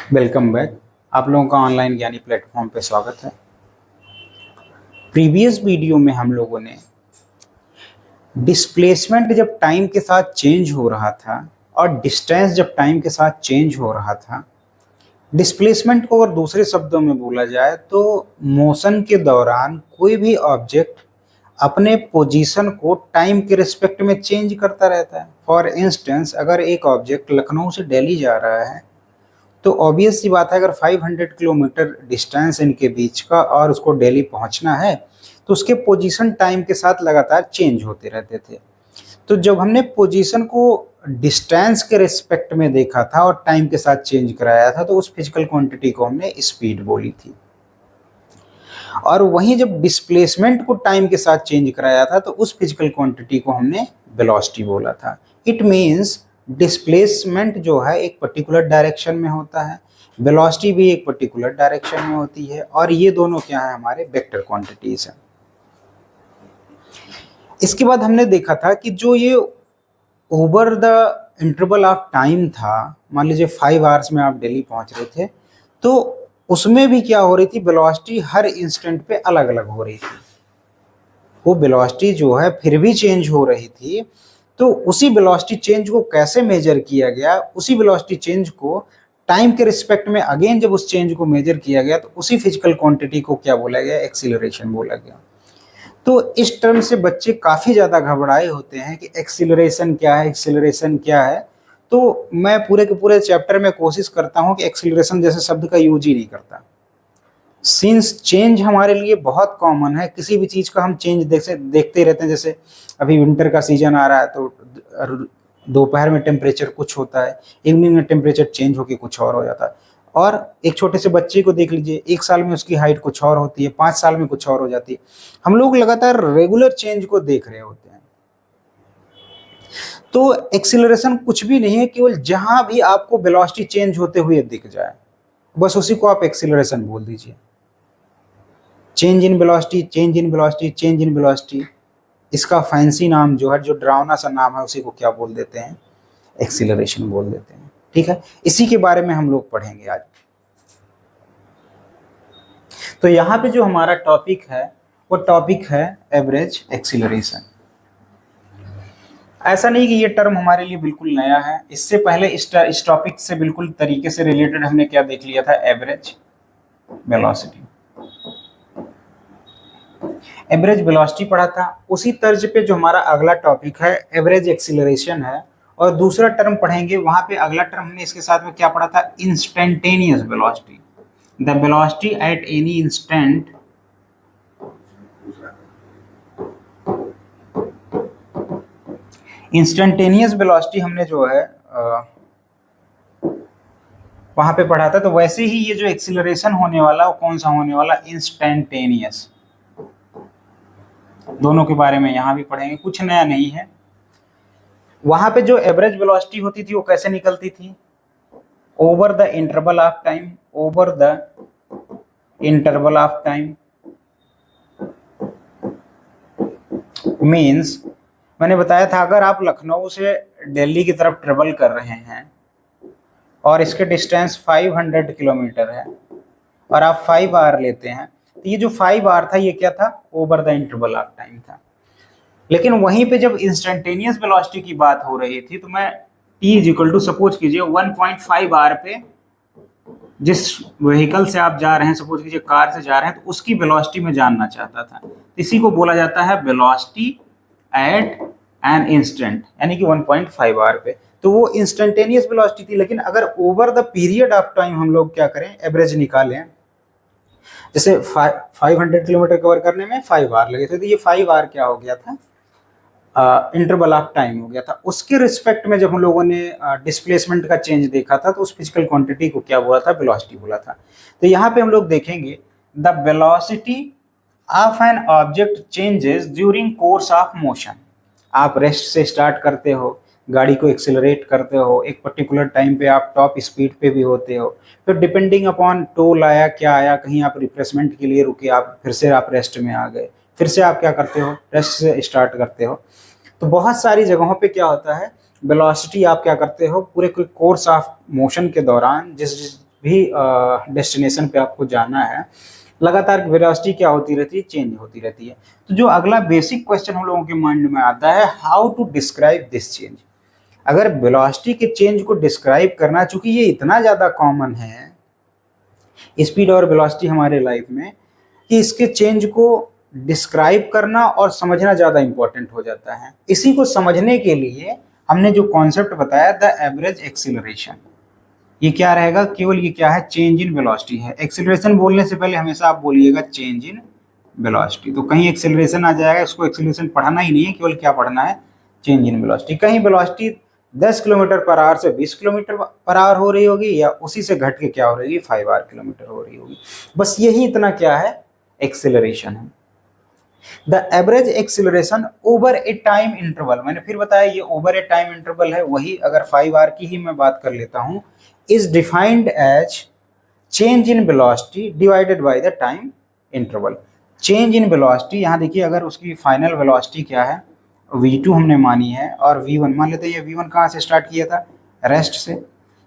Welcome back. आप लोगों का ऑनलाइन ज्ञानी प्लेटफॉर्म पे स्वागत है। प्रीवियस वीडियो में हम लोगों ने डिस्प्लेसमेंट जब टाइम के साथ चेंज हो रहा था और डिस्टेंस जब टाइम के साथ चेंज हो रहा था, डिस्प्लेसमेंट को अगर दूसरे शब्दों में बोला जाए तो मोशन के दौरान कोई भी ऑब्जेक्ट अपने पोजीशन को टाइम के रिस्पेक्ट में चेंज करता रहता है। फॉर इंस्टेंस, अगर एक ऑब्जेक्ट लखनऊ से दिल्ली जा रहा है तो ऑब्वियस सी बात है, अगर 500 किलोमीटर डिस्टेंस इनके बीच का और उसको दिल्ली पहुंचना है तो उसके पोजीशन टाइम के साथ लगातार चेंज होते रहते थे। तो जब हमने पोजीशन को डिस्टेंस के रिस्पेक्ट में देखा था और टाइम के साथ चेंज कराया था तो उस फिजिकल क्वांटिटी को हमने स्पीड बोली थी। और वहीं जब डिस्प्लेसमेंट को टाइम के साथ चेंज कराया था तो उस फिजिकल क्वांटिटी को हमने वेलोसिटी बोला था। इट मीन्स डिस्प्लेसमेंट जो है एक पर्टिकुलर डायरेक्शन में होता है, वेलोसिटी भी एक पर्टिकुलर डायरेक्शन में होती है, और ये दोनों क्या है, हमारे वेक्टर क्वांटिटीज हैं। इसके बाद हमने देखा था कि जो ये over the interval of time था, मान लीजिए 5 आवर्स में आप दिल्ली पहुंच रहे थे, तो उसमें भी क्या हो रही थी, वेलोसिटी हर इंस्टेंट पे अलग अलग हो रही थी। वो वेलोसिटी जो है फिर भी चेंज हो रही थी। तो उसी वेलोसिटी चेंज को कैसे मेजर किया गया, उसी वेलोसिटी चेंज को टाइम के रिस्पेक्ट में अगेन जब उस चेंज को मेजर किया गया तो उसी फिजिकल क्वांटिटी को क्या बोला गया, एक्सीलरेशन बोला गया। तो इस टर्म से बच्चे काफ़ी ज़्यादा घबराए होते हैं कि एक्सीलरेशन क्या है, एक्सीलरेशन क्या है। तो मैं पूरे के पूरे चैप्टर में कोशिश करता हूँ कि एक्सीलरेशन जैसे शब्द का यूज ही नहीं करता। सिंस चेंज हमारे लिए बहुत कॉमन है, किसी भी चीज़ का हम चेंज देखते रहते हैं। जैसे अभी विंटर का सीजन आ रहा है तो दोपहर में टेम्परेचर कुछ होता है, इवनिंग में टेम्परेचर चेंज होकर कुछ और हो जाता है। और एक छोटे से बच्चे को देख लीजिए, 1 साल में उसकी हाइट कुछ और होती है, 5 साल में कुछ और हो जाती है। हम लोग लगातार रेगुलर चेंज को देख रहे होते हैं। तो एक्सीलरेशन कुछ भी नहीं है, केवल जहां भी आपको वेलोसिटी चेंज होते हुए दिख जाए बस उसी को आप एक्सीलरेशन बोल दीजिए। Change in velocity, change in velocity, change in velocity, इसका फैंसी नाम जो है, जो डरावना सा नाम है, उसी को क्या बोल देते हैं, एक्सीलरेशन बोल देते हैं। ठीक है, इसी के बारे में हम लोग पढ़ेंगे आज। तो यहाँ पे जो हमारा टॉपिक है वो टॉपिक है एवरेज एक्सीलरेशन। ऐसा नहीं कि ये टर्म हमारे लिए बिल्कुल नया है, इससे पहले इस टॉपिक से बिल्कुल तरीके से रिलेटेड हमने क्या देख लिया था, एवरेज वेलोसिटी। एवरेज वेलोसिटी पढ़ा था। उसी तर्ज पे जो हमारा अगला टॉपिक है एवरेज एक्सीलरेशन है, और दूसरा टर्म पढ़ेंगे। वहां पे अगला टर्म हमने इसके साथ में क्या पढ़ा था, instantaneous velocity, the velocity at any instant instantaneous velocity हमने जो है वहां पे पढ़ा था। तो वैसे ही ये जो एक्सीलरेशन होने वाला वो कौन सा होने वाला, इंस्टेंटेनियस। दोनों के बारे में यहां भी पढ़ेंगे, कुछ नया नहीं है। वहां पे जो एवरेज वेलोसिटी होती थी वो कैसे निकलती थी, over the interval of time, over the interval of time means, मैंने बताया था अगर आप लखनऊ से दिल्ली की तरफ ट्रेवल कर रहे हैं और इसके डिस्टेंस 500 किलोमीटर है और आप 5 आवर लेते हैं, तो ये जो 5 आवर था ये क्या था, over the interval of time था। लेकिन वहीं पे जब इंस्टेंटेनियस वेलोसिटी की बात हो रही थी तो मैं t is equal to, suppose कीजिए 1.5 आवर पे जिस व्हीकल से आप जा रहे हैं, सपोज कीजिए कार से जा रहे हैं, तो उसकी वेलोसिटी में जानना चाहता था। इसी को बोला जाता है वेलोसिटी एट एन इंस्टेंट, यानी कि 1.5 आवर पे। तो वो इंस्टेंटेनियस वेलोसिटी थी। लेकिन अगर over the period of time हम लोग क्या करें, एवरेज निकालें, जैसे 500 किलोमीटर कवर करने में 5 आवर लगे थे, तो ये 5 आवर क्या हो गया था, इंटरवल ऑफ टाइम हो गया था। उसके रिस्पेक्ट में जब हम लोगों ने डिस्प्लेसमेंट का चेंज देखा था तो उस फिजिकल क्वांटिटी को क्या बोला था, वेलोसिटी बोला था। तो यहाँ पे हम लोग देखेंगे the velocity of an object changes during course of motion. आप रेस्ट से स्टार्ट करते हो, गाड़ी को एक्सेलरेट करते हो, एक पर्टिकुलर टाइम पे आप टॉप स्पीड पे भी होते हो, फिर डिपेंडिंग अपॉन टोल आया, क्या आया, कहीं आप रिफ्रेशमेंट के लिए रुके, आप फिर से आप रेस्ट में आ गए, फिर से आप क्या करते हो, रेस्ट से स्टार्ट करते हो। तो बहुत सारी जगहों पे क्या होता है, वेलोसिटी आप क्या करते हो, पूरे कोर्स ऑफ मोशन के दौरान जिस जिस भी डेस्टिनेशन पे आपको जाना है, लगातार वेलोसिटी क्या होती रहती है, चेंज होती रहती है। तो जो अगला बेसिक क्वेश्चन हम लोगों के माइंड में आता है, how to describe this change. अगर वेलोसिटी के चेंज को डिस्क्राइब करना, चूंकि ये इतना ज़्यादा कॉमन है स्पीड और वेलोसिटी हमारे लाइफ में, कि इसके चेंज को डिस्क्राइब करना और समझना ज़्यादा इंपॉर्टेंट हो जाता है। इसी को समझने के लिए हमने जो कॉन्सेप्ट बताया, द एवरेज एक्सीलरेशन, ये क्या रहेगा, केवल ये क्या है, चेंज इन वेलोसिटी है। एक्सीलरेशन बोलने से पहले हमेशा आप बोलिएगा चेंज इन वेलोसिटी, तो कहीं एक्सीलरेशन आ जाएगा, इसको एक्सीलरेशन पढ़ना ही नहीं है, केवल क्या पढ़ना है, चेंज इन वेलोसिटी। कहीं वेलोसिटी 10 किलोमीटर पर आवर से 20 किलोमीटर पर आवर हो रही होगी, या उसी से घट के क्या हो रही है, 5 आवर किलोमीटर हो रही होगी, बस यही इतना क्या है, एक्सीलरेशन है। The average acceleration over A time interval, मैंने फिर बताया ये ओवर ए टाइम इंटरवल है, वही अगर 5 आवर की ही मैं बात कर लेता हूं, is defined as change in velocity divided by the time interval. Change in velocity, यहाँ देखिए अगर उसकी फाइनल वेलोसिटी क्या है, v2 हमने मानी है, और v1 मान लेते हैं, ये v1 कहाँ से स्टार्ट किया था, रेस्ट से,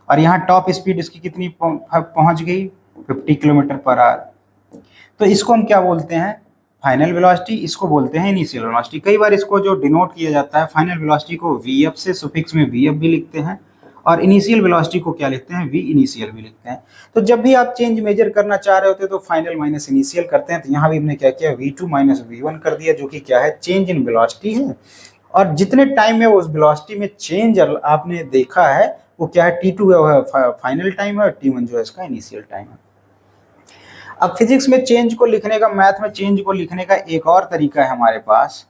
और यहाँ टॉप स्पीड इसकी कितनी पहुंच गई, 50 किलोमीटर पर आवर। तो इसको हम क्या बोलते हैं, फाइनल वेलोसिटी, इसको बोलते हैं इनिशियल वेलोसिटी। कई बार इसको जो डिनोट किया जाता है फाइनल वेलोसिटी को vf से, सुफिक्स में vf भी लिखते हैं, और इनिशियल वेलोसिटी को क्या लिखते हैं, v इनिशियल भी लिखते हैं। तो जब भी आप चेंज मेजर करना चाह रहे होते हैं तो फाइनल माइनस इनिशियल करते हैं। तो यहाँ भी हमने क्या किया, v2 माइनस v1 कर दिया, जो कि क्या है, चेंज इन वेलोसिटी है। और जितने टाइम में उस वेलोसिटी में चेंज आपने देखा है, वो क्या है, t2 है फाइनल टाइम है, और t1 जो है इसका इनिशियल टाइम है। अब फिजिक्स में चेंज को लिखने का, मैथ में चेंज को लिखने का एक और तरीका है हमारे पास,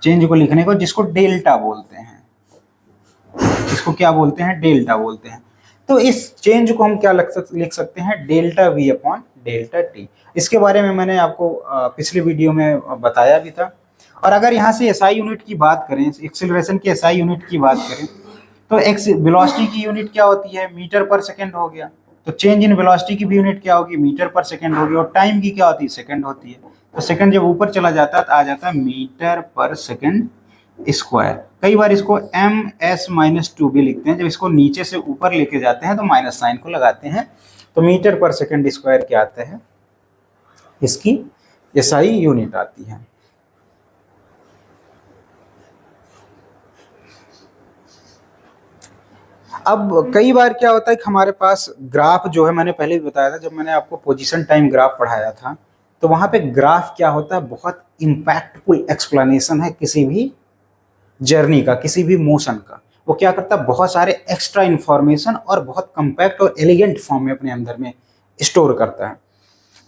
चेंज को लिखने को, जिसको डेल्टा बोलते हैं। इसको क्या बोलते हैं, डेल्टा बोलते हैं। तो इस चेंज को हम क्या लिख सकते हैं, delta v upon delta T. इसके बारे में मैंने आपको पिछले वीडियो में बताया भी था। और अगर यहाँ से SI यूनिट की बात करें, एक्सीलरेशन की SI यूनिट की बात करें, तो एक्स वेलोसिटी की यूनिट क्या होती है, मीटर पर सेकेंड हो गया। तो चेंज इन वेलोसिटी की भी यूनिट क्या होगी, मीटर पर सेकेंड होगी, और टाइम की क्या होती है, सेकेंड होती है। तो सेकेंड जब ऊपर चला जाता है तो आ जाता है मीटर पर सेकेंड स्क्वायर। कई बार इसको ms-2 भी लिखते हैं, जब इसको नीचे से ऊपर लेके जाते हैं तो माइनस साइन को लगाते हैं, तो मीटर पर सेकेंड स्क्वायर क्या आता है, इसकी SI यूनिट आती है। अब कई बार क्या होता है कि हमारे पास ग्राफ जो है, मैंने पहले भी बताया था, जब मैंने आपको पोजीशन टाइम ग्राफ पढ़ाया था, तो वहां पे ग्राफ क्या होता है, बहुत इंपैक्टफुल एक्सप्लेनेशन है किसी भी जर्नी का, किसी भी मोशन का। वो क्या करता है, बहुत सारे एक्स्ट्रा इंफॉर्मेशन और बहुत कंपैक्ट और एलिगेंट फॉर्म में अपने अंदर में स्टोर करता है।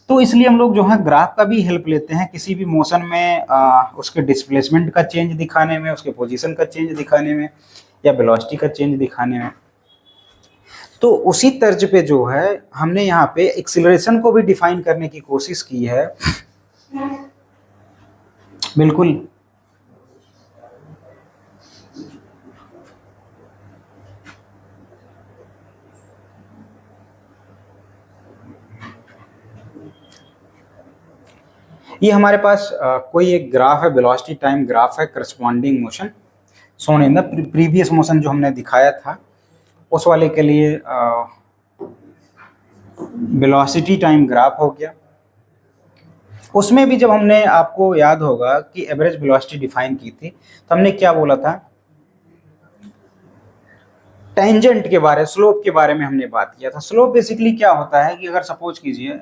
तो इसलिए हम लोग जो है ग्राफ का भी हेल्प लेते हैं किसी भी मोशन में, उसके डिस्प्लेसमेंट का चेंज दिखाने में, उसके पोजीशन का चेंज दिखाने में, या वेलोसिटी का चेंज दिखाने में। तो उसी तर्ज पे जो है हमने यहाँ पे एक्सीलरेशन को भी डिफाइन करने की कोशिश की है। बिल्कुल, ये हमारे पास कोई एक ग्राफ है, वेलोसिटी टाइम ग्राफ है, corresponding motion shown in the previous motion जो हमने दिखाया था, उस वाले के लिए वेलोसिटी टाइम ग्राफ हो गया। उसमें भी जब हमने, आपको याद होगा कि एवरेज वेलोसिटी डिफाइन की थी, तो हमने क्या बोला था, टेंजेंट के बारे, स्लोप के बारे में हमने बात किया था। स्लोप बेसिकली क्या होता है कि अगर सपोज कीजिए,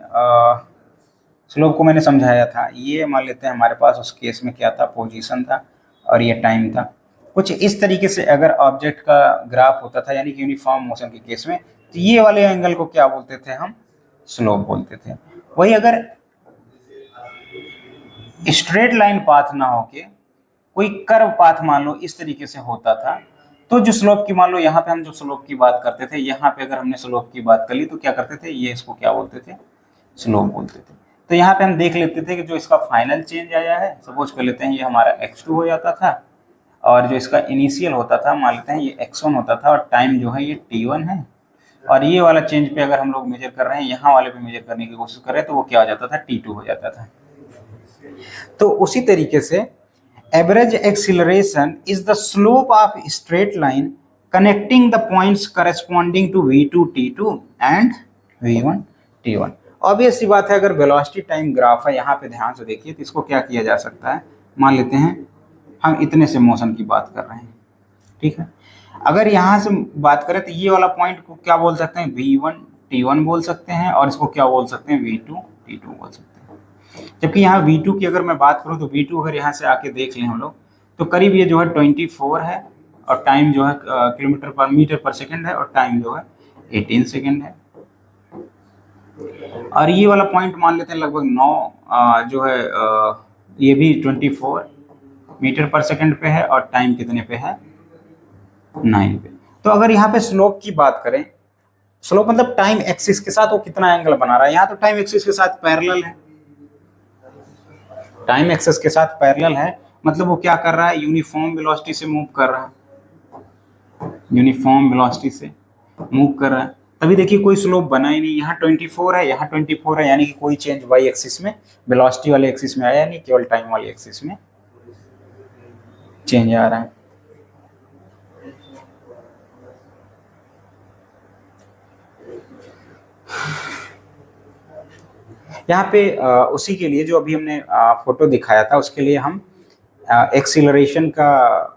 स्लोप को मैंने समझाया था, ये मान लेते हैं हमारे पास उस केस में क्या था, पोजीशन था, और ये टाइम था। कुछ इस तरीके से अगर ऑब्जेक्ट का ग्राफ होता था, यानी कि यूनिफॉर्म मोशन के केस में, तो ये वाले एंगल को क्या बोलते थे हम, स्लोप बोलते थे। वही अगर स्ट्रेट लाइन पाथ ना होके कोई कर्व पाथ मान लो इस तरीके से होता था, तो जो स्लोप की, मान लो यहाँ पे हम जो स्लोप की बात करते थे, यहाँ पे अगर हमने स्लोप की बात कर ली तो क्या करते थे, ये इसको क्या बोलते थे, स्लोप बोलते थे। तो यहाँ पे हम देख लेते थे कि जो इसका फाइनल चेंज आया है, सपोज कर लेते हैं ये हमारा x2 हो जाता था, और जो इसका इनिशियल होता था मान लेते हैं ये x1 होता था, और टाइम जो है ये t1 है, और ये वाला चेंज पे अगर हम लोग मेजर कर रहे हैं, यहाँ वाले पे मेजर करने की कोशिश कर रहे हैं, तो वो क्या हो जाता था, t2 हो जाता था। तो उसी तरीके से average acceleration is the slope of straight line connecting the points corresponding to v2 t2 and v1 t1। Obvious सी बात है, अगर वेलोसिटी टाइम ग्राफ है, यहाँ पे ध्यान से देखिए, तो इसको क्या किया जा सकता है, मान लेते हैं हम इतने से मोशन की बात कर रहे हैं, ठीक है। अगर यहाँ से बात करें तो ये वाला पॉइंट को क्या बोल सकते हैं, v1 t1 बोल सकते हैं, और इसको क्या बोल सकते हैं, v2 t2 बोल सकते हैं। जबकि यहाँ v2 की अगर मैं बात करूँ तो v2 अगर यहाँ से आके देख लें हम लोग, तो करीब ये जो है 24 है, और टाइम जो है किलोमीटर पर मीटर पर सेकंड है, और टाइम जो है 18 सेकंड है। और ये वाला पॉइंट मान लेते हैं लगभग 9 जो है ये भी 24 मीटर पर सेकंड पे है, और टाइम कितने पे है, 9 पे। तो अगर यहाँ पे स्लोप की बात करें, स्लोप मतलब टाइम एक्सिस के साथ वो कितना एंगल बना रहा है, यहाँ तो टाइम एक्सिस के साथ पैरेलल है, टाइम एक्सिस के साथ पैरेलल है, मतलब वो क्या कर रहा है, यूनिफॉर्म वेलोसिटी से मूव कर रहा है, यूनिफॉर्म वेलोसिटी से मूव कर रहा है। तभी देखिए कोई स्लोप बना ही नहीं, यहाँ 24 है, यहाँ 24 है, यानी कि कोई चेंज वाई एक्सिस में, वेलोसिटी वाले एक्सिस में आया नहीं, केवल टाइम वाले एक्सिस में चेंज आ रहा है। यहाँ पे उसी के लिए जो अभी हमने फोटो दिखाया था, उसके लिए हम एक्सीलरेशन का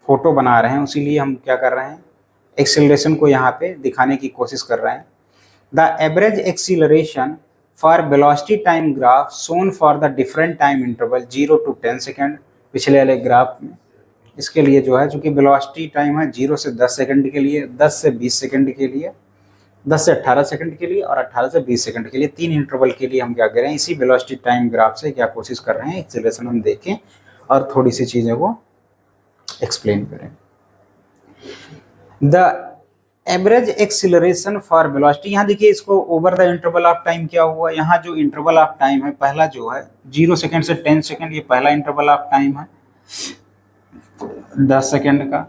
फोटो बना रहे हैं, उसी लिए हम क्या कर रहे हैं, एक्सीलरेशन को यहाँ पे दिखाने की कोशिश कर रहे हैं। The average acceleration for velocity time graph shown for the different time interval 0 to 10 second, पिछले वाले ग्राफ में इसके लिए जो है, चूंकि वेलोसिटी टाइम है 0 से 10 सेकंड के लिए, 10 से 20 सेकंड के लिए, 10 से 18 सेकंड के लिए, और 18 से 20 सेकंड के लिए, 3 इंटरवल के लिए हम क्या कर रहे हैं, इसी वेलोसिटी टाइम ग्राफ से क्या कोशिश कर रहे हैं, एक्सीलरेशन हम देखें और थोड़ी सी चीज़ों को एक्सप्लेन करें। The average acceleration for velocity, यहाँ देखिए इसको over the interval of time क्या हुआ, यहाँ जो इंटरवल ऑफ टाइम है पहला जो है 0 सेकंड से 10 सेकंड, ये पहला इंटरवल ऑफ टाइम है 10 सेकंड का।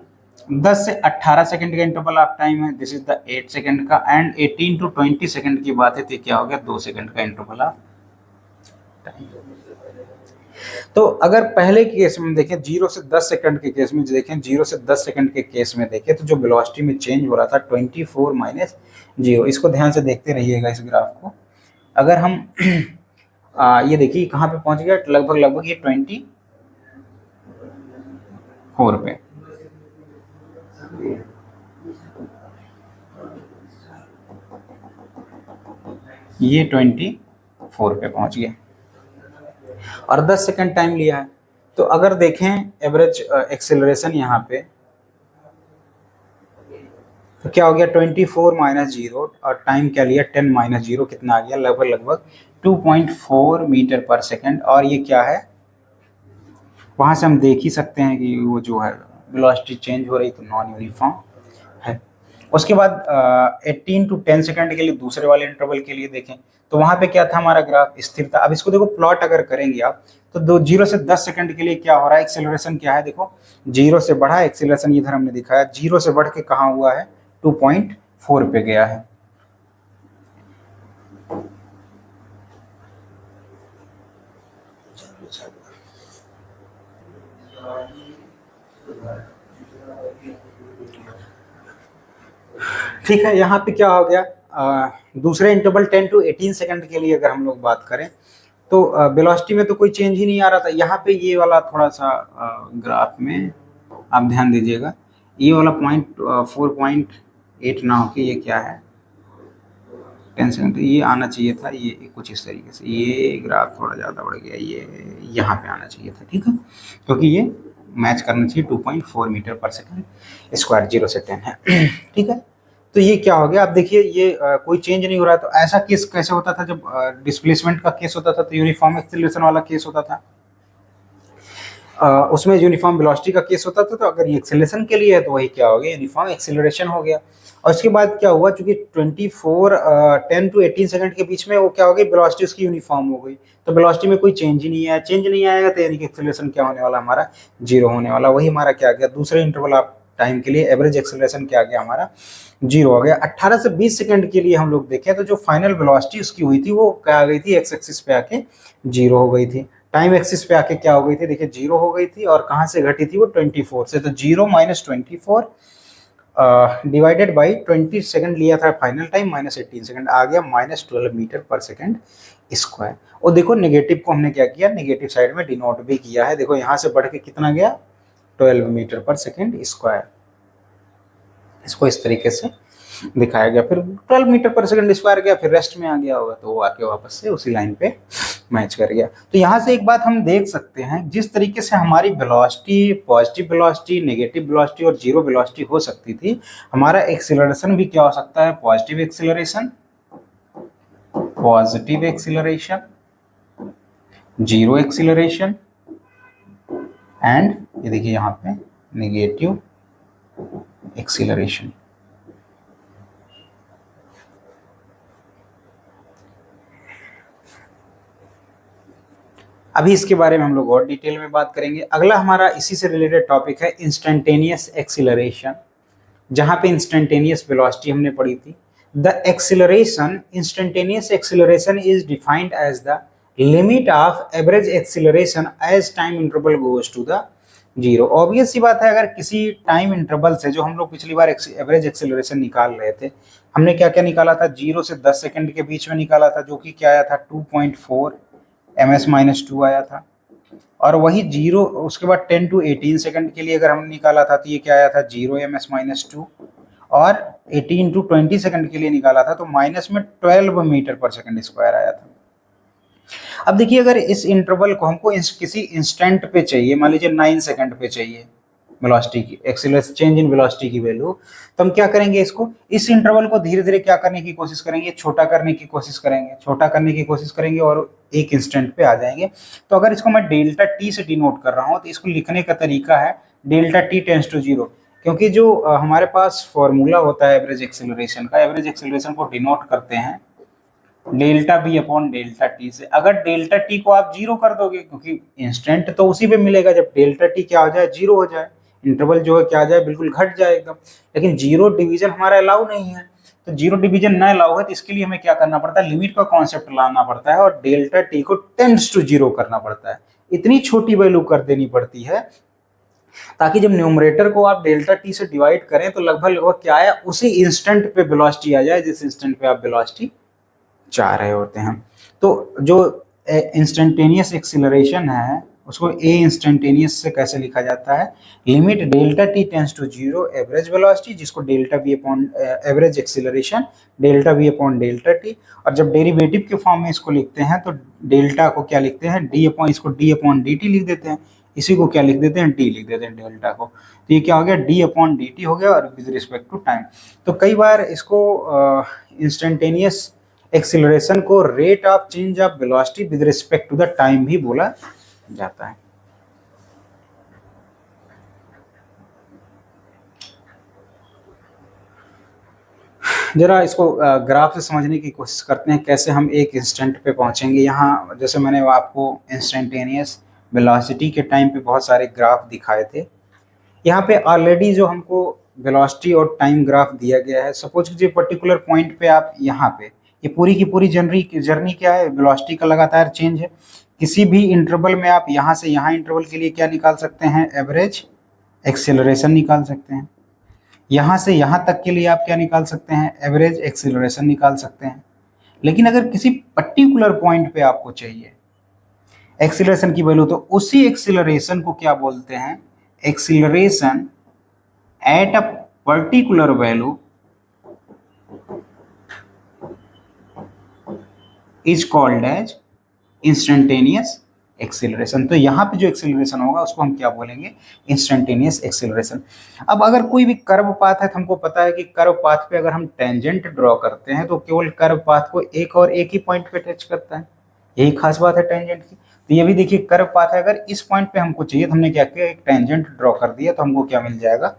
10 से 18 सेकंड का इंटरवल ऑफ टाइम है, दिस इज द 8 सेकंड का। एंड 18 to 20 सेकंड की बात है तो क्या हो गया, 2 सेकंड का इंटरवल ऑफ टाइम। तो अगर पहले के केस में देखें, 0 से 10 सेकंड के केस में देखें, 0 से 10 सेकंड के केस में देखें, तो जो वेलोसिटी में चेंज हो रहा था 24 माइनस 0, इसको ध्यान से देखते रहिएगा इस ग्राफ को। अगर हम ये देखिए कहाँ पे पहुंच गया, लगभग ये 24 पे, ये 24 पे पहुंच गया और 10 सेकंड टाइम लिया है। तो अगर देखें एवरेज एक्सेलरेशन यहाँ पे, तो क्या हो गया, 24 माइनस 0, और टाइम क्या लिया, 10 माइनस 0, कितना आ गया, लगभग 2.4 मीटर पर सेकंड। और ये क्या है, वहां से हम देख ही सकते हैं कि वो जो है वेलोसिटी चेंज हो रही, तो नॉन यूनिफॉर्म है। उसके बाद 18 to 10 सेकंड के लिए दूसरे वाले इंटरवल के लिए देखें, तो वहां पे क्या था, हमारा ग्राफ स्थिर था। अब इसको देखो प्लॉट अगर करेंगे आप, तो 0 से 10 सेकंड के लिए क्या हो रहा है, एक्सेलरेशन क्या है, देखो 0 से बढ़ा एक्सेलरेशन, इधर हमने दिखाया 0 से बढ़ के कहाँ हुआ है, 2.4 पे गया है। ठीक है, यहाँ पे क्या हो गया, दूसरे इंटरवल 10 to 18 सेकंड के लिए अगर हम लोग बात करें, तो वेलोसिटी में तो कोई चेंज ही नहीं आ रहा था। यहाँ पे ये वाला थोड़ा सा ग्राफ में आप ध्यान दीजिएगा, ये वाला पॉइंट 4.8 ना होके ये क्या है 10 सेकंड, ये आना चाहिए था, ये कुछ इस तरीके से, ये ग्राफ थोड़ा ज़्यादा बढ़ गया, ये यहाँ पे आना चाहिए था, ठीक है, क्योंकि ये मैच करना चाहिए 2.4 मीटर पर सेकंड स्क्वायर, 0 से 10 है, ठीक है। तो ये क्या हो गया, आप देखिए ये कोई चेंज नहीं हो रहा है। तो ऐसा केस कैसे होता था, जब डिस्प्लेसमेंट का केस होता था तो यूनिफॉर्म एक्सेलरेशन वाला केस होता था, उसमें यूनिफॉर्म वेलोसिटी का केस होता था। तो अगर ये एक्सेलरेशन के लिए है तो वही क्या हो गया, यूनिफॉर्म एक्सेलरेशन हो गया। और उसके बाद क्या हुआ, चूंकि 10 to 18 सेकंड के बीच में वो क्या हो गई, वेलोसिटी उसकी यूनिफॉर्म हो गई, तो वेलोसिटी में कोई चेंज ही नहीं आया। चेंज नहीं आएगा तो यानी कि एक्सेलरेशन क्या होने वाला, हमारा 0 होने वाला। वही हमारा क्या गया, दूसरे इंटरवल ऑफ टाइम के लिए एवरेज एक्सेलरेशन क्या गया, हमारा 0 हो गया। 18 से 20 सेकंड के लिए हम लोग देखें तो जो फाइनल वेलोसिटी उसकी हुई थी वो क्या आ गई थी, एक्स एक्सिस पे आके 0 हो गई थी, टाइम एक्सिस पे आके क्या हो गई थी, देखिए 0 हो गई थी, और कहाँ से घटी थी वो 24 से। तो 0 माइनस 24 डिवाइडेड बाई 20 सेकंड लिया था फाइनल टाइम, माइनस 18 सेकंड आ गया, माइनस 12 मीटर पर सेकंड स्क्वायर। और देखो नेगेटिव को हमने क्या किया, नेगेटिव साइड में डिनोट भी किया है। देखो यहाँ से बढ़ के कितना गया, 12 मीटर पर सेकंड स्क्वायर। इसको इस तरीके से दिखाया गया, फिर 12 मीटर पर सेकंड स्क्वायर गया, फिर रेस्ट में आ गया होगा, तो वो आके वापस से उसी लाइन पे मैच कर गया। तो यहाँ से एक बात हम देख सकते हैं, जिस तरीके से हमारी velocity, positive velocity, negative velocity और जीरो वेलोसिटी हो सकती थी, हमारा एक्सीलरेशन भी क्या हो सकता है, positive acceleration, positive acceleration, zero acceleration and ये देखिए यहाँ पे नेगेटिव एक्सीलरेशन। अभी इसके बारे में हम लोग और डिटेल में बात करेंगे। अगला हमारा इसी से रिलेटेड टॉपिक है इंस्टेंटेनियस एक्सीलरेशन, जहां पे इंस्टेंटेनियस वेलोसिटी हमने पढ़ी थी। The acceleration, instantaneous acceleration is defined as the limit of average acceleration as time interval goes to the zero. Obvious सी बात है, अगर किसी टाइम इंटरवल से, जो हम लोग पिछली बार एवरेज एक्सीलरेशन निकाल रहे थे, हमने क्या क्या निकाला था, 0 से 10 सेकंड के बीच में निकाला था, जो कि क्या आया था 2.4 ms-2 आया था। और वही जीरो, उसके बाद 10 to 18 सेकंड के लिए अगर हम निकाला था तो ये क्या आया था 0 ms-2, और 18 to 20 सेकंड के लिए निकाला था तो माइनस में 12 मीटर पर सेकंड स्क्वायर आया था। अब देखिए, अगर इस इंटरवल को हमको किसी इंस्टेंट पे चाहिए, मान लीजिए 9 सेकंड पे चाहिए वेलोसिटी की, एक्सीलरेशन चेंज इन वेलोसिटी की वैल्यू, तो हम क्या करेंगे, इसको, इस इंटरवल को धीरे धीरे क्या करने की कोशिश करेंगे, छोटा करने की कोशिश करेंगे, छोटा करने की कोशिश करेंगे और एक इंस्टेंट पे आ जाएंगे। तो अगर इसको मैं डेल्टा टी से डिनोट कर रहा हूँ, तो इसको लिखने का तरीका है delta T tends to zero, क्योंकि जो हमारे पास फॉर्मूला होता है एवरेज एक्सीलरेशन का, एवरेज एक्सीलरेशन को डिनोट करते हैं delta B upon delta t से। अगर डेल्टा टी को आप जीरो कर दोगे, क्योंकि इंस्टेंट तो उसी पे मिलेगा जब डेल्टा टी क्या हो जाए, जीरो हो जाए, इंटरवल जो है क्या आ जाए, बिल्कुल घट जाए एकदम। लेकिन जीरो डिवीजन हमारा अलाउ नहीं है, तो जीरो डिवीजन ना अलाउ है, तो इसके लिए हमें क्या करना पड़ता है, लिमिट का कॉन्सेप्ट लाना पड़ता है और डेल्टा टी को टेंड्स टू जीरो करना पड़ता है। इतनी छोटी वैल्यू कर देनी पड़ती है ताकि जब न्यूमरेटर को आप डेल्टा टी से डिवाइड करें तो लगभग लगभग क्या है, उसी इंस्टेंट पे वेलोसिटी आ जाए जिस इंस्टेंट पे आप वेलोसिटी चाह रहे होते हैं। तो जो इंस्टेंटेनियस एक्सीलरेशन है उसको ए इंस्टेंटेनियस से कैसे लिखा जाता है, limit delta T tends to zero average velocity, जिसको delta B upon average acceleration, delta B upon delta T. और जब डेरिवेटिव के फॉर्म में इसको लिखते हैं तो डेल्टा को क्या लिखते हैं, डी अपॉन, इसको डी अपॉन डी टी लिख देते हैं, इसी को क्या लिख देते हैं, टी लिख देते हैं डेल्टा को। तो ये क्या हो गया, डी अपॉन डी टी हो गया, और विद रिस्पेक्ट टू टाइम। तो कई बार इसको इंस्टेंटेनियस एक्सीलरेशन को rate of change of velocity with respect to the time भी बोला जाता है। जरा इसको ग्राफ से समझने की कोशिश करते हैं, कैसे हम एक इंस्टेंट पे पहुंचेंगे। यहाँ जैसे मैंने आपको इंस्टेंटेनियस वेलोसिटी के टाइम पे बहुत सारे ग्राफ दिखाए थे, यहाँ पे ऑलरेडी जो हमको वेलोसिटी और टाइम ग्राफ दिया गया है। सपोज कीजिए पर्टिकुलर पॉइंट पे आप यहाँ पे, ये पूरी की पूरी जर्नी क्या है, वेलोसिटी का लगातार चेंज है। किसी भी इंटरवल में आप यहाँ से यहाँ इंटरवल के लिए क्या निकाल सकते हैं, एवरेज एक्सेलरेशन निकाल सकते हैं। यहाँ से यहाँ तक के लिए आप क्या निकाल सकते हैं, एवरेज एक्सेलरेशन निकाल सकते हैं। लेकिन अगर किसी पर्टिकुलर पॉइंट पे आपको चाहिए एक्सेलरेशन की वैल्यू, तो उसी एक्सेलरेशन को क्या बोलते हैं, acceleration at a particular value is called as instantaneous acceleration. तो यहाँ पे जो एक्सेलरेशन होगा उसको हम क्या बोलेंगे, इंस्टेंटेनियस एक्सेलरेशन। अब अगर कोई भी कर्व पाथ है तो हमको पता है कि कर्व पाथ पे अगर हम टेंजेंट ड्रॉ करते हैं तो केवल कर्व पाथ को एक और एक ही पॉइंट पे टच करता है, यही खास बात है टेंजेंट की। तो ये भी देखिए कर्व पाथ है, अगर इस पॉइंट पे हमको चाहिए तो हमने क्या किया, एक टेंजेंट ड्रॉ कर दिया, तो हमको क्या मिल जाएगा,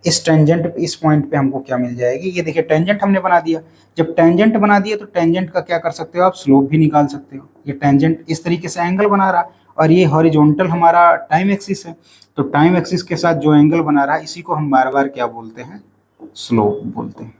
इस टेंजेंट इस पॉइंट पे हमको क्या मिल जाएगी, ये देखिए टेंजेंट हमने बना दिया। जब टेंजेंट बना दिया तो टेंजेंट का क्या कर सकते हो आप, स्लोप भी निकाल सकते हो। ये टेंजेंट इस तरीके से एंगल बना रहा, और ये हॉरिजॉन्टल हमारा टाइम एक्सिस है, तो टाइम एक्सिस के साथ जो एंगल बना रहा है इसी को हम बार बार क्या बोलते हैं, स्लोप बोलते हैं।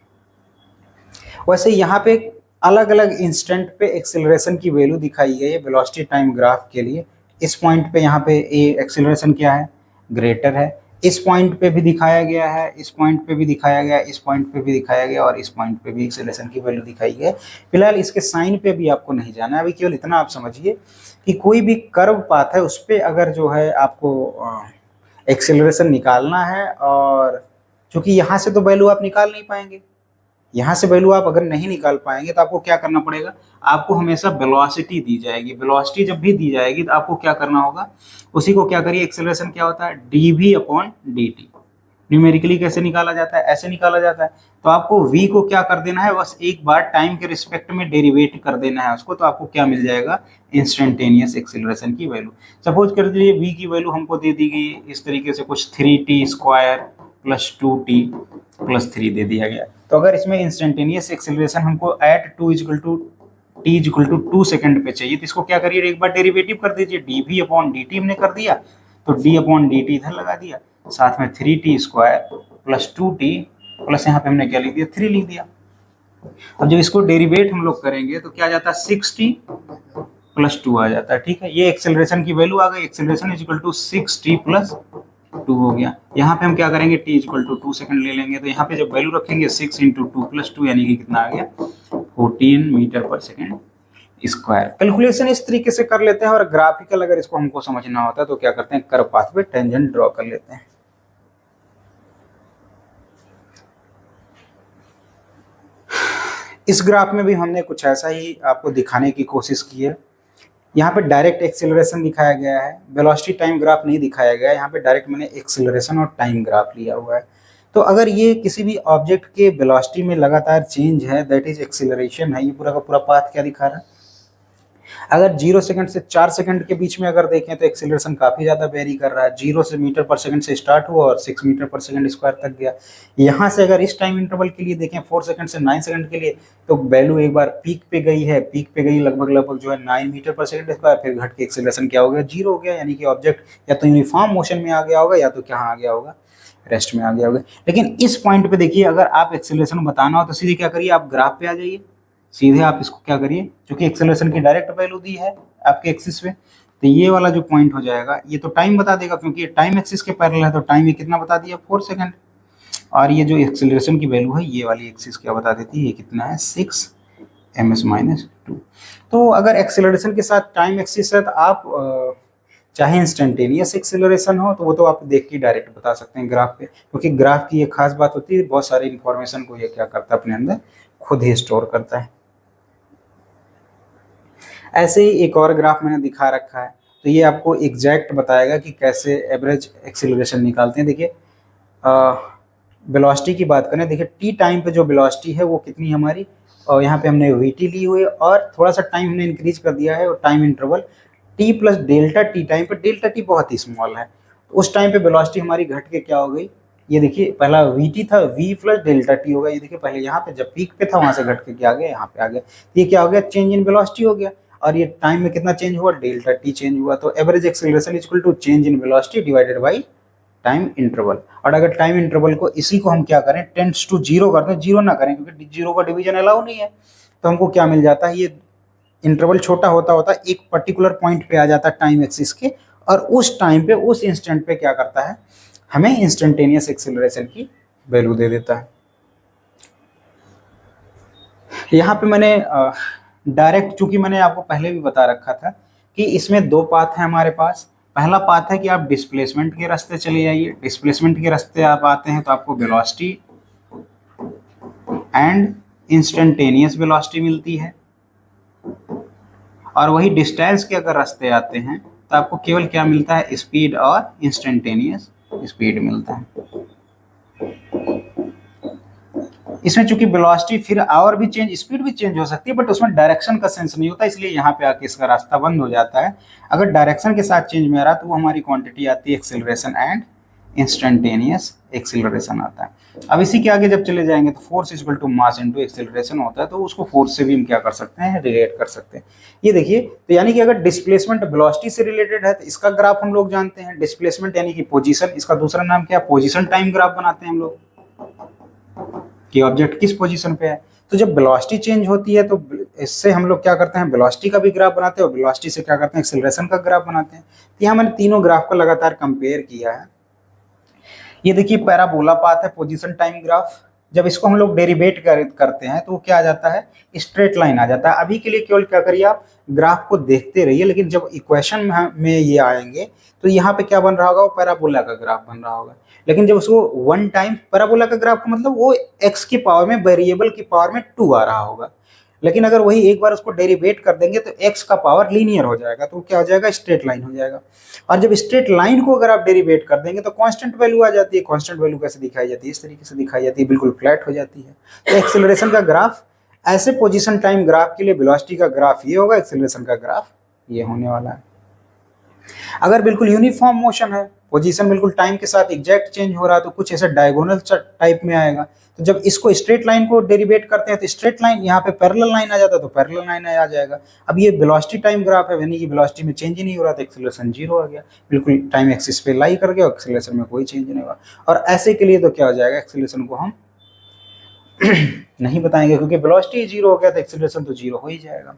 वैसे यहाँ पे अलग अलग इंस्टेंट पे एक्सेलरेशन की वैल्यू दिखाई गई है वेलोसिटी टाइम ग्राफ के लिए। इस पॉइंट पे यहाँ पे ए एक्सेलरेशन क्या है, ग्रेटर है, इस पॉइंट पे भी दिखाया गया है, इस पॉइंट पे भी दिखाया गया, इस पॉइंट पे भी दिखाया गया और इस पॉइंट पे भी एक्सेलरेशन की वैल्यू दिखाई है। फिलहाल इसके साइन पे भी आपको नहीं जाना है, अभी केवल इतना आप समझिए कि कोई भी कर्व पाथ है उस पर अगर जो है आपको एक्सेलरेशन निकालना है, और चूंकि यहाँ से तो वैल्यू आप निकाल नहीं पाएंगे, यहाँ से वैल्यू आप अगर नहीं निकाल पाएंगे तो आपको क्या करना पड़ेगा, आपको हमेशा वेलोसिटी दी जाएगी। वेलोसिटी जब भी दी जाएगी तो आपको क्या करना होगा, उसी को क्या करिए, एक्सेलरेशन क्या होता है, dv अपॉन dt। न्यूमेरिकली कैसे निकाला जाता है, ऐसे निकाला जाता है। तो आपको v को क्या कर देना है, बस एक बार टाइम के रिस्पेक्ट में डेरिवेट कर देना है उसको, तो आपको क्या मिल जाएगा, इंस्टेंटेनियस एक्सेलरेशन की वैल्यू। सपोज कर दीजिए v की वैल्यू हमको दे दी गई इस तरीके से, कुछ 3t square plus 2t plus 3 दे दिया गया। तो अगर इसमें इंस्टेंटेनियस एक्सेलरेशन हमको at t equal to 2 second पे चाहिए, तो इसको क्या करिए, एक बार डेरिवेटिव कर दीजिए, dv अपॉन dt हमने कर दिया, तो d अपॉन dt इधर लगा दिया, साथ में 3t square plus 2t plus यहाँ पे हमने क्या लिख दिया, 3 लिख दिया। अब जब इसको डेरिवेट हम लोग करेंगे तो क्या आ जाता है, 6t प्लस 2 आ जाता है। ठीक है, ये एक्सेलरेशन की वैल्यू आ गई, acceleration is equal to 6t plus 2 हो गया। यहाँ पे हम क्या करेंगे, t इक्वल टू 2 सेकंड ले लेंगे, तो यहाँ पे जब वैल्यू रखेंगे 6 इंटू 2 प्लस 2 यानी कि कितना आ गया, 14 मीटर पर सेकंड स्क्वायर। कैलकुलेशन इस तरीके से कर लेते हैं, और ग्राफिकल अगर इसको हमको समझना होता है तो क्या करते हैं, कर्व पाथ पे टेंजेंट ड्रॉ कर लेते हैं। इस ग्राफ में भी हमने कुछ ऐसा ही आपको दिखाने की कोशिश की है। यहाँ पे डायरेक्ट एक्सेलरेशन दिखाया गया है, वेलोसिटी टाइम ग्राफ नहीं दिखाया गया है, यहाँ पे डायरेक्ट मैंने एक्सेलरेशन और टाइम ग्राफ लिया हुआ है। तो अगर ये किसी भी ऑब्जेक्ट के वेलोसिटी में लगातार चेंज है, दैट इज एक्सेलरेशन है। ये पूरा का पूरा पाथ क्या दिखा रहा है, अगर 0 सेकंड से 4 सेकंड के बीच में अगर देखें तो एक्सेलरेशन काफी ज्यादा वेरी कर रहा है। 0 से मीटर पर सेकंड से स्टार्ट हुआ और 6 मीटर पर सेकंड स्क्वायर तक गया। यहाँ से अगर इस टाइम इंटरवल के लिए देखें 4 सेकंड से 9 सेकंड के लिए, तो वैल्यू एक बार पीक पे गई है, पीक पे गई लगभग जो है 9 मीटर पर सेकंड स्क्वायर, फिर घट के एक्सेलरेशन क्या हो गया, 0 हो गया। यानी कि ऑब्जेक्ट या तो यूनिफॉर्म मोशन में आ गया होगा या तो क्या आ गया होगा, रेस्ट में आ गया होगा। लेकिन इस पॉइंट पे देखिए, अगर आप एक्सेलरेशन बताना हो तो सीधे क्या करिए, आप ग्राफ पे आ जाइए, सीधे आप इसको क्या करिए, क्योंकि एक्सेलरेशन की डायरेक्ट वैल्यू दी है आपके एक्सिस पे, तो ये वाला जो पॉइंट हो जाएगा ये तो टाइम बता देगा, क्योंकि ये टाइम एक्सिस के पैरेलल है, तो टाइम ये कितना बता दिया, 4 सेकंड। और ये जो एक्सेलरेशन की वैल्यू है ये वाली एक्सिस क्या बता देती है, ये कितना है, 6 ms-2। तो अगर एक्सेलरेशन के साथ टाइम एक्सिस है तो आप चाहे इंस्टेंटेनियस एक्सेलरेशन हो तो वो तो आप देख के डायरेक्ट बता सकते हैं ग्राफ पे, क्योंकि ग्राफ की ये खास बात होती है, बहुत सारी इंफॉर्मेशन को ये क्या करता है, अपने अंदर खुद ही स्टोर करता है। ऐसे ही एक और ग्राफ मैंने दिखा रखा है, तो ये आपको एग्जैक्ट बताएगा कि कैसे एवरेज एक्सेलरेशन निकालते हैं। देखिए वेलोसिटी की बात करें, देखिए टी टाइम पे जो वेलोसिटी है वो कितनी हमारी, और यहाँ पे हमने वीटी ली हुई है और थोड़ा सा टाइम हमने इंक्रीज कर दिया है, और time interval T plus delta T time पे, डेल्टा टी बहुत ही स्मॉल है, उस टाइम पे वेलोसिटी हमारी घट के क्या हो गई, ये देखिए पहला वीटी था, वी प्लस डेल्टा टी होगा। ये देखिए पहले यहाँ पे जब पीक पे था वहां से घट के क्या आ गया, यहाँ पे आ गया, ये क्या हो गया, चेंज इन वेलोसिटी हो गया। और ये टाइम में कितना चेंज हुआ, डेल्टा टी चेंज हुआ। तो average acceleration equal to change in velocity divided by time interval. और अगर टाइम इंटरवल को इसी को हम क्या करें, टेंड्स टू 0 कर दें, 0 ना करें क्योंकि 0 का डिवीजन अलाउ नहीं है, तो हमको क्या मिल जाता है, ये इंटरवल छोटा होता होता एक पर्टिकुलर पॉइंट पे आ जाता है टाइम एक्सिस के, और उस टाइम पे उस इंस्टेंट पे क्या करता है, हमें इंस्टेंटेनियस एक्सेलरेशन की वैल्यू दे देता है। यहाँ पे मैंने डायरेक्ट, चूंकि मैंने आपको पहले भी बता रखा था कि इसमें 2 पाथ है हमारे पास। पहला पाथ है कि आप डिस्प्लेसमेंट के रास्ते चले जाइए, डिस्प्लेसमेंट के रास्ते आप आते हैं तो आपको वेलोसिटी एंड इंस्टेंटेनियस वेलोसिटी मिलती है, और वही डिस्टेंस के अगर रास्ते आते हैं तो आपको केवल क्या मिलता है, स्पीड और इंस्टेंटेनियस स्पीड मिलता है। इसमें चूंकि वेलोसिटी फिर और भी चेंज, स्पीड भी चेंज हो सकती है, बट उसमें डायरेक्शन का सेंस नहीं होता, इसलिए यहाँ पे आके इसका रास्ता बंद हो जाता है। अगर डायरेक्शन के साथ चेंज में आ रहा तो वो हमारी क्वांटिटी आती है एक्सेलरेशन एंड इंस्टेंटेनियस एक्सेलरेशन आता है। अब इसी के आगे जब चले जाएंगे तो force equal to mass into acceleration होता है, तो उसको फोर्स से भी हम क्या कर सकते हैं, रिलेट कर सकते हैं। ये देखिए, तो यानी कि अगर डिस्प्लेसमेंट वेलोसिटी से रिलेटेड है तो इसका ग्राफ हम लोग जानते हैं, डिस्प्लेसमेंट यानी कि पोजीशन, इसका दूसरा नाम क्या है, पोजीशन टाइम ग्राफ बनाते हैं हम लोग कि ऑब्जेक्ट किस पोजीशन पे है। तो जब वेलोसिटी चेंज होती है तो इससे हम लोग क्या करते हैं, वेलोसिटी का भी ग्राफ बनाते हैं, और वेलोसिटी से क्या करते हैं, एक्सेलरेशन का ग्राफ बनाते हैं। तो यहाँ मैंने तीनों ग्राफ को लगातार कंपेयर किया है। ये देखिए पैराबोला पाथ है, पोजीशन टाइम ग्राफ। जब इसको हम लोग डेरिवेट करते हैं तो क्या आ जाता है, स्ट्रेट लाइन आ जाता है। अभी के लिए केवल क्या करिए, आप ग्राफ को देखते रहिए, लेकिन जब इक्वेशन में ये आएंगे तो यहाँ पे क्या बन रहा होगा, वो पैराबोला का ग्राफ बन रहा होगा। लेकिन जब उसको वन टाइम, पैराबोला का ग्राफ का मतलब वो एक्स की पावर में, वेरिएबल की पावर में 2 आ रहा होगा। लेकिन अगर वही एक बार उसको डेरिवेट कर देंगे तो एक्स का पावर लीनियर हो जाएगा, तो क्या हो जाएगा, स्ट्रेट लाइन हो जाएगा। और जब स्ट्रेट लाइन को अगर आप डेरिवेट कर देंगे तो कांस्टेंट वैल्यू आ जाती है। कांस्टेंट वैल्यू कैसे दिखाई जाती है, इस तरीके से दिखाई जाती है, बिल्कुल फ्लैट हो जाती है। तो एक्सेलरेशन का ग्राफ, ऐसे पोजीशन टाइम ग्राफ के लिए वेलोसिटी का ग्राफ ये होगा, एक्सेलरेशन का ग्राफ ये होने वाला है। अगर बिल्कुल यूनिफॉर्म मोशन है, पोजीशन बिल्कुल टाइम के साथ एग्जैक्ट चेंज हो रहा है, तो कुछ ऐसा डायगोनल टाइप में आएगा। तो जब इसको स्ट्रेट लाइन को डेरिवेट करते हैं तो स्ट्रेट लाइन, यहाँ पे पैरेलल लाइन आ जाता है तो पैरेलल लाइन आ जाएगा। अब ये वेलोसिटी टाइम ग्राफ है, यानी कि वेलोसिटी में चेंज ही नहीं हो रहा, तो एक्सेलरेशन 0 आ गया, बिल्कुल टाइम एक्सिस पे लाई कर गया, एक्सेलरेशन में कोई चेंज नहीं हुआ। और ऐसे के लिए तो क्या हो जाएगा, एक्सेलरेशन को हम नहीं बताएंगे, क्योंकि वेलोसिटी 0 हो गया तो एक्सेलरेशन तो 0 हो ही जाएगा।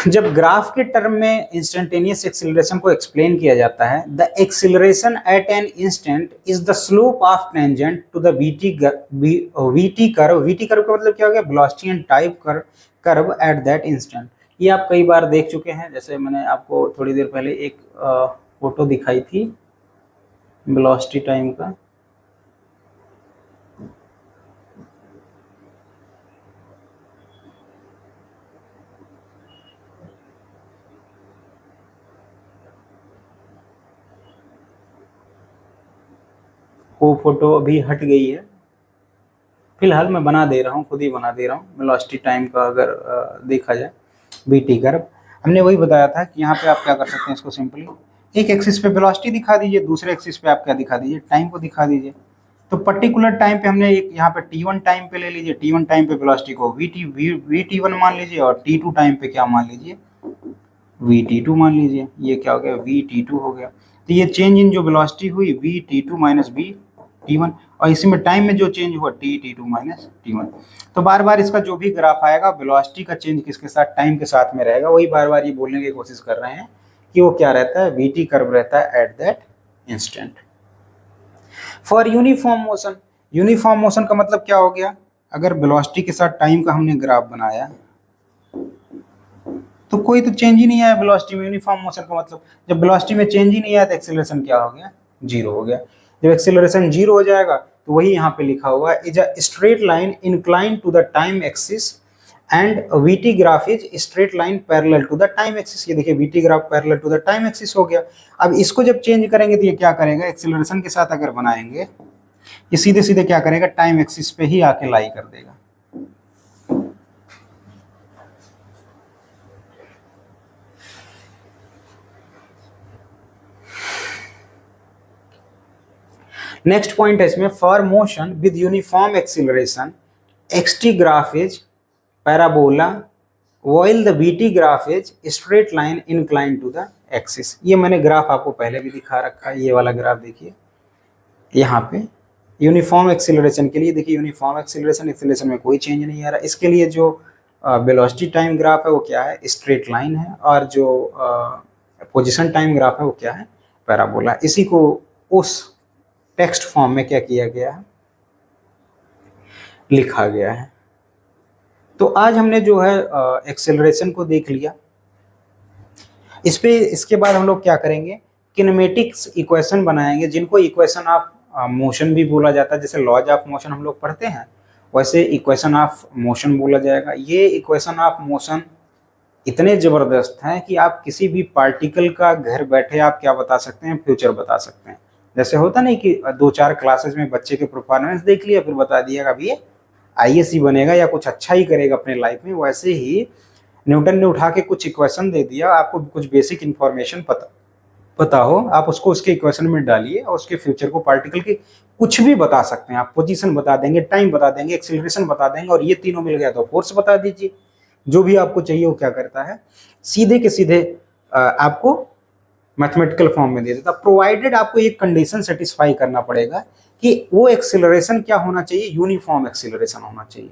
जब ग्राफ के टर्म में इंस्टेंटेनियस एक्सीलरेशन को एक्सप्लेन किया जाता है, the acceleration at an instant is the slope of tangent to the VT curve. VT curve का मतलब क्या हो गया, velocity and time curve at that instant. ये आप कई बार देख चुके हैं, जैसे मैंने आपको थोड़ी देर पहले एक फोटो दिखाई थी वेलोसिटी टाइम का। वो फोटो अभी हट गई है, फिलहाल मैं बना दे रहा हूँ, खुद ही बना दे रहा हूँ। वेलोसिटी टाइम का अगर देखा जाए वीटी कर्व, हमने वही बताया था कि यहाँ पे आप क्या कर सकते हैं, इसको सिंपली एक एक्सिस पे वेलोसिटी दिखा दीजिए, दूसरे एक्सिस पे आप क्या दिखा दीजिए, टाइम को दिखा दीजिए। तो पर्टिकुलर टाइम पे हमने एक यहाँ पे t1 टाइम पे ले लीजिए, t1 टाइम पे वेलोसिटी को vt1 मान लीजिए, और t2 टाइम पे क्या मान लीजिए, vt2 मान लीजिए। ये क्या हो गया, vt2 हो गया। तो ये चेंज इन जो वेलोसिटी हुई vt2 माइनस vt1, और इसी में टाइम में जो चेंज हुआ t2 माइनस t1। तो बार बार इसका जो भी ग्राफ आएगा, वेलोसिटी का चेंज किसके साथ, टाइम के साथ में रहेगा। वही बार बार ये बोलने की कोशिश कर रहे हैं कि वो क्या रहता है, वीटी कर्व रहता है eight that instant. For uniform motion, uniform motion का मतलब क्या हो गया, अगर वेलोसिटी के साथ टाइम का हमने ग्राफ बनाया तो कोई तो चेंज ही नहीं आया वेलोसिटी में। यूनिफॉर्म मोशन का मतलब जब वेलोसिटी में चेंज ही नहीं आया तो एक्सेलरेशन क्या हो गया, 0 हो गया। जब एक्सेलरेशन 0 हो जाएगा तो वही यहाँ पे लिखा हुआ है, is a straight line incline to the time axis and VT graph is straight line parallel to the time axis. ये देखिए VT graph parallel to the time axis हो गया। अब इसको जब चेंज करेंगे तो ये क्या करेगा, एक्सेलरेशन के साथ अगर बनाएंगे ये सीधे सीधे क्या करेगा, टाइम एक्सिस पे ही आके लाई कर देगा। नेक्स्ट पॉइंट है इसमें, for motion with uniform acceleration XT graph is parabola while the VT graph is straight line incline to the axis. ये मैंने ग्राफ आपको पहले भी दिखा रखा है, ये वाला ग्राफ देखिए यहाँ पे यूनिफॉर्म एक्सीलरेशन के लिए। देखिए यूनिफॉर्म एक्सीलरेशन में कोई चेंज नहीं आ रहा। इसके लिए जो वेलोसिटी टाइम ग्राफ है वो क्या है, स्ट्रेट लाइन है, और जो पोजीशन टाइम ग्राफ है वो क्या है, पैराबोला। इसी को उस टेक्स्ट फॉर्म में क्या किया गया है, लिखा गया है। तो आज हमने जो है एक्सेलरेशन को देख लिया। इसके बाद हम लोग क्या करेंगे, किनेमेटिक्स इक्वेशन बनाएंगे, जिनको इक्वेशन ऑफ मोशन भी बोला जाता है। जैसे लॉज ऑफ मोशन हम लोग पढ़ते हैं, वैसे इक्वेशन ऑफ मोशन बोला जाएगा। ये इक्वेशन ऑफ मोशन इतने ज़बरदस्त हैं कि आप किसी भी पार्टिकल का घर बैठे आप क्या बता सकते हैं, फ्यूचर बता सकते हैं। जैसे होता नहीं कि 2-4 क्लासेस में बच्चे के परफॉर्मेंस देख लिया, फिर बता दिया अभी ये आईएएस बनेगा या कुछ अच्छा ही करेगा अपने लाइफ में। वैसे ही न्यूटन ने उठा के कुछ इक्वेशन दे दिया, आपको कुछ बेसिक इन्फॉर्मेशन पता हो, आप उसको उसके इक्वेशन में डालिए और उसके फ्यूचर को, पार्टिकल के कुछ भी बता सकते हैं आप। पोजीशन बता देंगे, टाइम बता देंगे, एक्सीलरेशन बता देंगे, और ये तीनों मिल गया तो फोर्स बता दीजिए। जो भी आपको चाहिए वो क्या करता है, सीधे के सीधे आपको मैथमेटिकल फॉर्म में दे देता। प्रोवाइडेड आपको एक कंडीशन सेटिस्फाई करना पड़ेगा कि वो एक्सीलरेशन क्या होना चाहिए, यूनिफॉर्म एक्सीलरेशन होना चाहिए।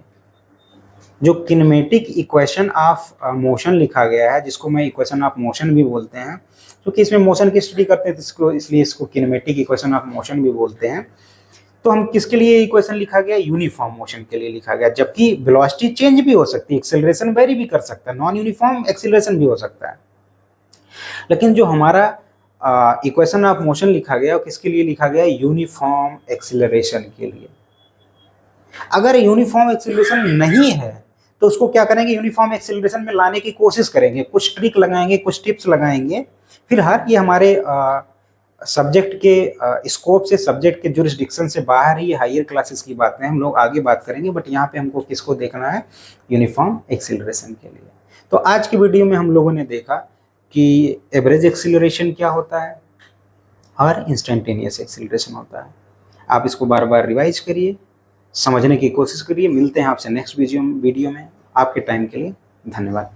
जो किनेमेटिक इक्वेशन ऑफ मोशन लिखा गया है, जिसको मैं इक्वेशन ऑफ मोशन भी बोलते हैं, क्योंकि इसमें मोशन की स्टडी करते हैं तो इसको, इसलिए इसको किनेमेटिक इक्वेशन ऑफ मोशन भी बोलते हैं। तो हम किसके लिए इक्वेशन लिखा गया? यूनिफॉर्म मोशन के लिए लिखा गया, जबकि वेलोसिटी चेंज भी हो सकती है, एक्सेलरेशन वेरी भी कर सकता है, नॉन यूनिफॉर्म एक्सेलरेशन भी हो सकता है। लेकिन जो हमारा इक्वेशन ऑफ मोशन लिखा गया वो किसके लिए लिखा गया? यूनिफॉर्म एक्सेलरेशन के लिए। अगर यूनिफॉर्म एक्सेलरेशन नहीं है तो उसको क्या करेंगे? यूनिफॉर्म एक्सेलरेशन में लाने की कोशिश करेंगे, कुछ ट्रिक लगाएंगे, कुछ टिप्स लगाएंगे। फिलहाल ये हमारे सब्जेक्ट के स्कोप से, सब्जेक्ट के जुरिस्डिक्शन से बाहर ही हायर क्लासेस की बातें हम लोग आगे बात करेंगे, बट यहाँ पे हमको किसको देखना है? यूनिफॉर्म एक्सेलरेशन के लिए। तो आज की वीडियो में हम लोगों ने देखा कि एवरेज एक्सेलरेशन क्या होता है और इंस्टेंटेनियस एक्सेलरेशन होता है। आप इसको बार बार रिवाइज करिए, समझने की कोशिश करिए। मिलते हैं आपसे नेक्स्ट वीडियो में। आपके टाइम के लिए धन्यवाद।